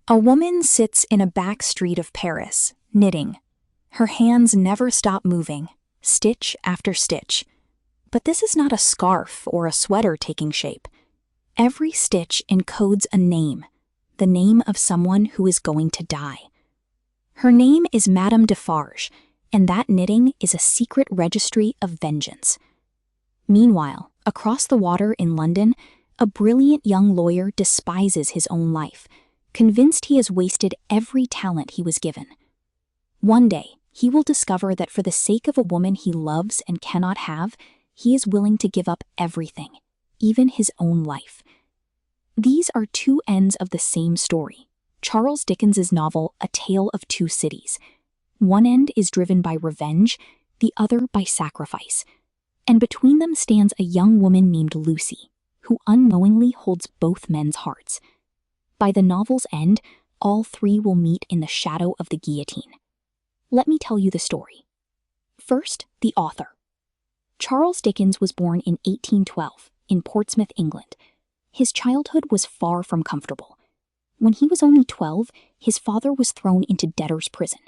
A woman sits in a back street of Paris, knitting. Her hands never stop moving, stitch after stitch. But this is not a scarf or a sweater taking shape. Every stitch encodes a name, the name of someone who is going to die. Her name is Madame Defarge, and that knitting is a secret registry of vengeance. Meanwhile, across the water in London, a brilliant young lawyer despises his own life, convinced he has wasted every talent he was given. One day, he will discover that for the sake of a woman he loves and cannot have, he is willing to give up everything, even his own life. These are two ends of the same story, Charles Dickens's novel A Tale of Two Cities. One end is driven by revenge, the other by sacrifice. And between them stands a young woman named Lucy, who unknowingly holds both men's hearts. By the novel's end, all three will meet in the shadow of the guillotine. Let me tell you the story. First, the author. Charles Dickens was born in 1812 in Portsmouth, England. His childhood was far from comfortable. When he was only 12, his father was thrown into debtor's prison,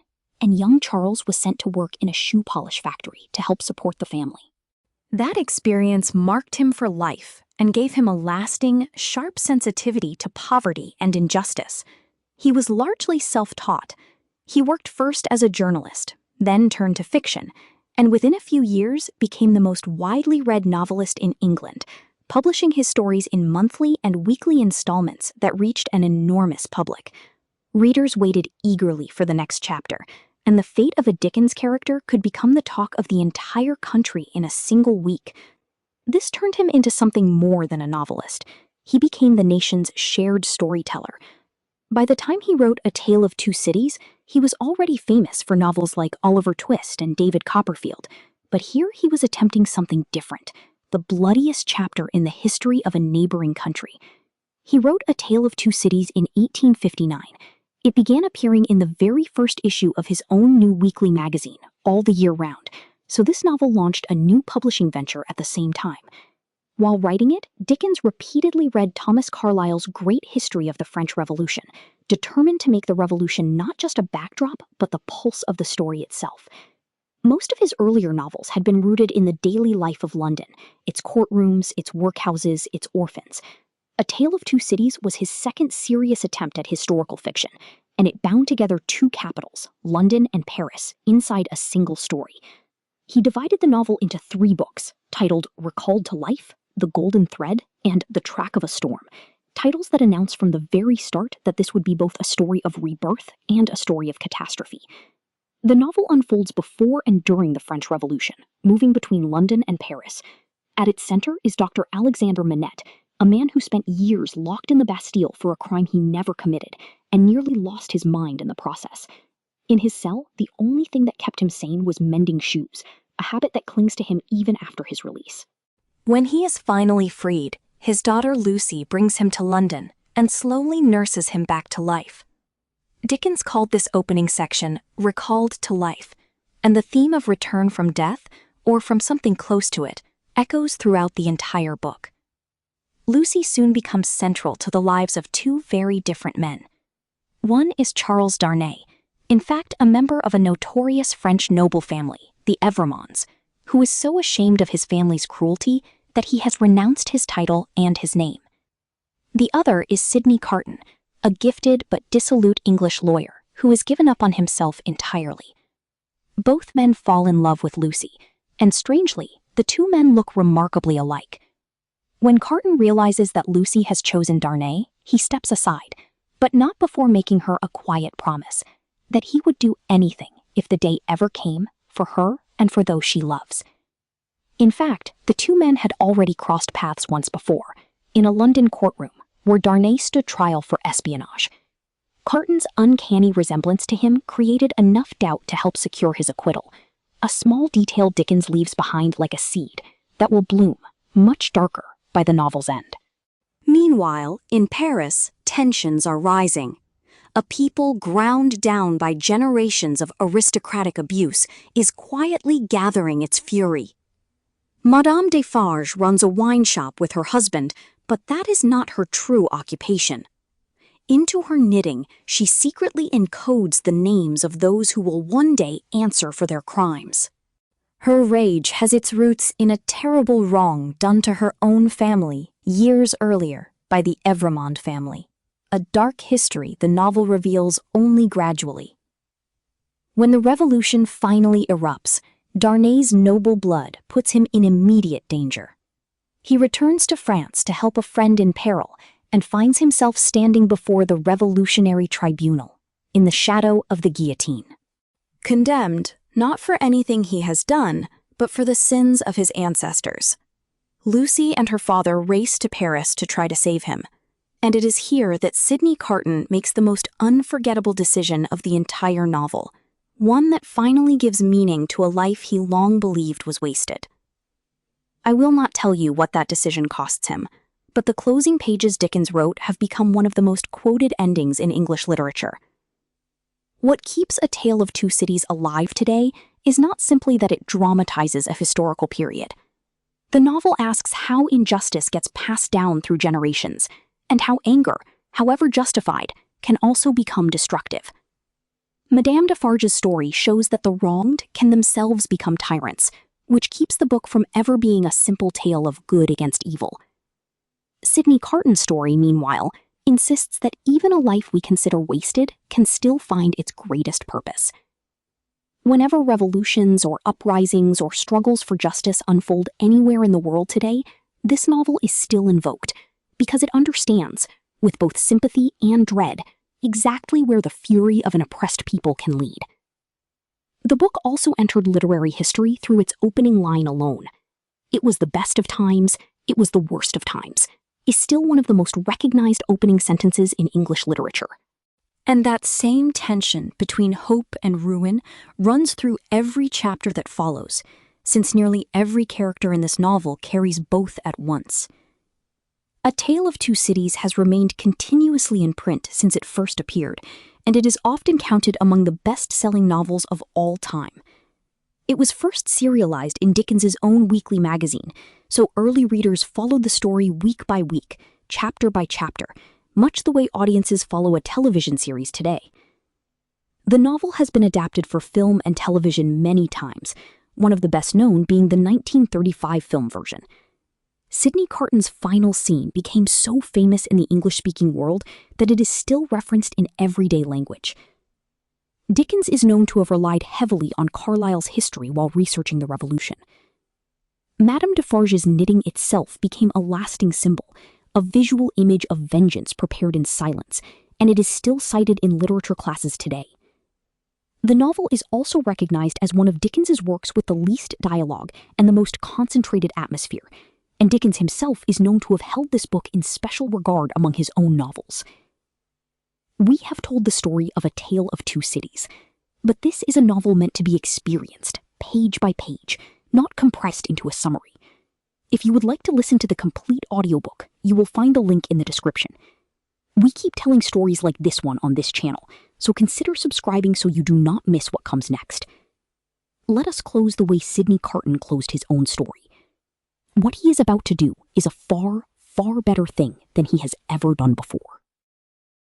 and young Charles was sent to work in a shoe polish factory to help support the family. That experience marked him for life and gave him a lasting, sharp sensitivity to poverty and injustice. He was largely self-taught. He worked first as a journalist, then turned to fiction, and within a few years became the most widely read novelist in England, publishing his stories in monthly and weekly installments that reached an enormous public. Readers waited eagerly for the next chapter, and the fate of a Dickens character could become the talk of the entire country in a single week. This turned him into something more than a novelist. He became the nation's shared storyteller. By the time he wrote A Tale of Two Cities, he was already famous for novels like Oliver Twist and David Copperfield. But here he was attempting something different, the bloodiest chapter in the history of a neighboring country. He wrote A Tale of Two Cities in 1859. It began appearing in the very first issue of his own new weekly magazine, All the Year Round, so this novel launched a new publishing venture at the same time. While writing it, Dickens repeatedly read Thomas Carlyle's Great History of the French Revolution, determined to make the revolution not just a backdrop, but the pulse of the story itself. Most of his earlier novels had been rooted in the daily life of London, its courtrooms, its workhouses, its orphans. A Tale of Two Cities was his second serious attempt at historical fiction, and it bound together two capitals, London and Paris, inside a single story. He divided the novel into 3 books, titled Recalled to Life, The Golden Thread, and The Track of a Storm, titles that announce from the very start that this would be both a story of rebirth and a story of catastrophe. The novel unfolds before and during the French Revolution, moving between London and Paris. At its center is Dr. Alexandre Manette, a man who spent years locked in the Bastille for a crime he never committed, and nearly lost his mind in the process. In his cell, the only thing that kept him sane was mending shoes, a habit that clings to him even after his release. When he is finally freed, his daughter Lucy brings him to London and slowly nurses him back to life. Dickens called this opening section Recalled to Life, and the theme of return from death, or from something close to it, echoes throughout the entire book. Lucy soon becomes central to the lives of 2 very different men. One is Charles Darnay, in fact a member of a notorious French noble family, the Evremonds, who is so ashamed of his family's cruelty that he has renounced his title and his name. The other is Sidney Carton, a gifted but dissolute English lawyer who has given up on himself entirely. Both men fall in love with Lucy, and strangely, the 2 men look remarkably alike. When Carton realizes that Lucy has chosen Darnay, he steps aside, but not before making her a quiet promise that he would do anything if the day ever came for her and for those she loves. In fact, the 2 men had already crossed paths once before, in a London courtroom where Darnay stood trial for espionage. Carton's uncanny resemblance to him created enough doubt to help secure his acquittal, a small detail Dickens leaves behind like a seed that will bloom, much darker, by the novel's end. Meanwhile, in Paris, tensions are rising. A people ground down by generations of aristocratic abuse is quietly gathering its fury. Madame Defarge runs a wine shop with her husband, but that is not her true occupation. Into her knitting, she secretly encodes the names of those who will one day answer for their crimes. Her rage has its roots in a terrible wrong done to her own family years earlier by the Evremond family, a dark history the novel reveals only gradually. When the revolution finally erupts, Darnay's noble blood puts him in immediate danger. He returns to France to help a friend in peril and finds himself standing before the Revolutionary Tribunal, in the shadow of the guillotine. Condemned, not for anything he has done, but for the sins of his ancestors. Lucy and her father race to Paris to try to save him, and it is here that Sidney Carton makes the most unforgettable decision of the entire novel, one that finally gives meaning to a life he long believed was wasted. I will not tell you what that decision costs him, but the closing pages Dickens wrote have become one of the most quoted endings in English literature. What keeps A Tale of Two Cities alive today is not simply that it dramatizes a historical period. The novel asks how injustice gets passed down through generations, and how anger, however justified, can also become destructive. Madame Defarge's story shows that the wronged can themselves become tyrants, which keeps the book from ever being a simple tale of good against evil. Sidney Carton's story, meanwhile, insists that even a life we consider wasted can still find its greatest purpose. Whenever revolutions or uprisings or struggles for justice unfold anywhere in the world today, this novel is still invoked, because it understands, with both sympathy and dread, exactly where the fury of an oppressed people can lead. The book also entered literary history through its opening line alone. "It was the best of times, it was the worst of times," is still one of the most recognized opening sentences in English literature. And that same tension between hope and ruin runs through every chapter that follows, since nearly every character in this novel carries both at once. A Tale of Two Cities has remained continuously in print since it first appeared, and it is often counted among the best-selling novels of all time. It was first serialized in Dickens's own weekly magazine, so early readers followed the story week by week, chapter by chapter, much the way audiences follow a television series today. The novel has been adapted for film and television many times, one of the best known being the 1935 film version. Sidney Carton's final scene became so famous in the English-speaking world that it is still referenced in everyday language. Dickens is known to have relied heavily on Carlyle's history while researching the Revolution. Madame Defarge's knitting itself became a lasting symbol, a visual image of vengeance prepared in silence, and it is still cited in literature classes today. The novel is also recognized as one of Dickens's works with the least dialogue and the most concentrated atmosphere, and Dickens himself is known to have held this book in special regard among his own novels. We have told the story of A Tale of Two Cities, but this is a novel meant to be experienced, page by page, not compressed into a summary. If you would like to listen to the complete audiobook, you will find a link in the description. We keep telling stories like this one on this channel, so consider subscribing so you do not miss what comes next. Let us close the way Sidney Carton closed his own story. What he is about to do is a far, far better thing than he has ever done before.